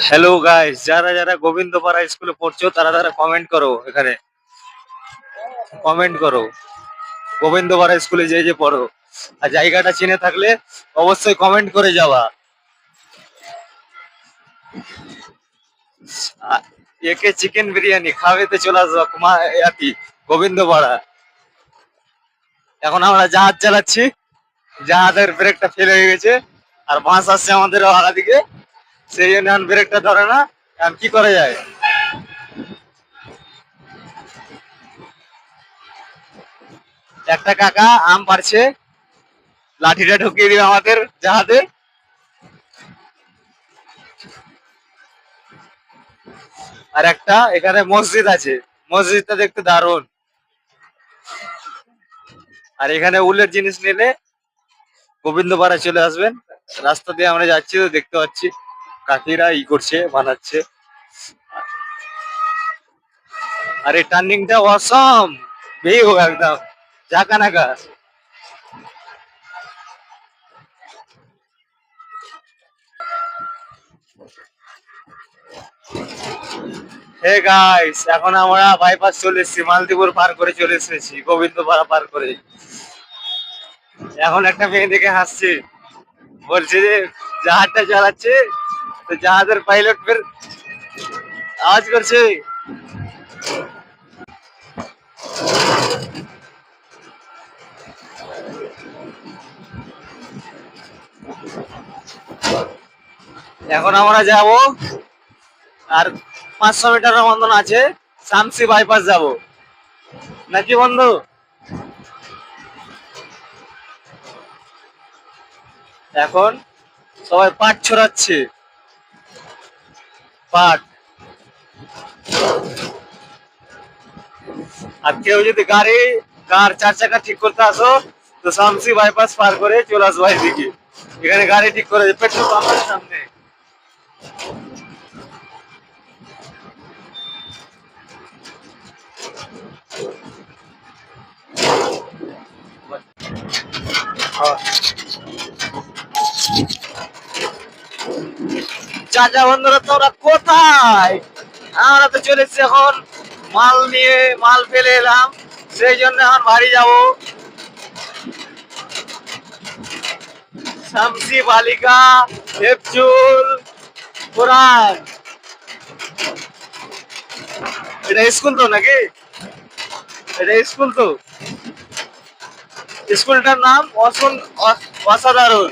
Hello guys, যারা যারা গোবিন্দপাড়া স্কুলে পড়ছো তারা তারা কমেন্ট করো। এখানে কমেন্ট করো গোবিন্দপাড়া স্কুলে যে যে পড়ো, আর জায়গাটা চিনে থাকলে অবশ্যই কমেন্ট করে যাওয়া। একে চিকেন বিরিয়ানি খাওয়াতে চলে আসবো গোবিন্দপাড়া। এখন আমরা জাহাজ চালাচ্ছি, জাহাজের ব্রেকটা ফেল হয়ে গেছে আর বাস আসছে আমাদের আগা দিকে, সেই জন্য এখন ব্রেকটা ধরে না। এখন কি করা যায়? একটা কাকা আম পারছে, লাঠিটা ঢুকিয়ে দিবে আমাদের জাহাজে। আর একটা এখানে মসজিদ আছে, মসজিদটা দেখতে দারুণ। আর এখানে উলের জিনিস নিলে গোবিন্দপাড়া চলে আসবেন। রাস্তা দিয়ে আমরা যাচ্ছি তো দেখতে পাচ্ছি কাকিরা করছে, বানাচ্ছে। আর এই টার্নিংটা অসম, ভিউ একদম ঝাঁকা নাকা। হে গাইস, এখন আমরা বাইপাস চলে এসেছি, মালতীপুর পার করে চলে এসেছি গোবিন্দপাড়া পার করে। এখন একটা মেয়ে দেখে হাসছে, বলছে যে জাহাজটা চালাচ্ছে, তো জাহাজের পাইলট ফের আওয়াজ করছে। এখন আমরা যাব, আর 500 মিটারের মতন আছে, শামসি বাইপাস যাব নাকি বন্ধু? এখন সবাই পাট ছড়াচ্ছে, পাট। আর কেউ যদি কার 4 চাকা ঠিক করতে আসো, তো শামসি বাইপাস পার করে চলে আসবো এদিকে। এখানে গাড়ি ঠিক করে পেট্রোল পাম্পের সামনে। চাচা বন্ধুরা, তোরা কোথায়? আমরা তো চলেছি এখন, মাল নিয়ে, মাল ফেলে এলাম, সেই জন্য এখন বাড়ি যাব। শামসি বালিকা হেফজুল কোরআন, এটা স্কুল তো নাকি? এটা স্কুল তো, স্কুলটার নাম অসাধারণ।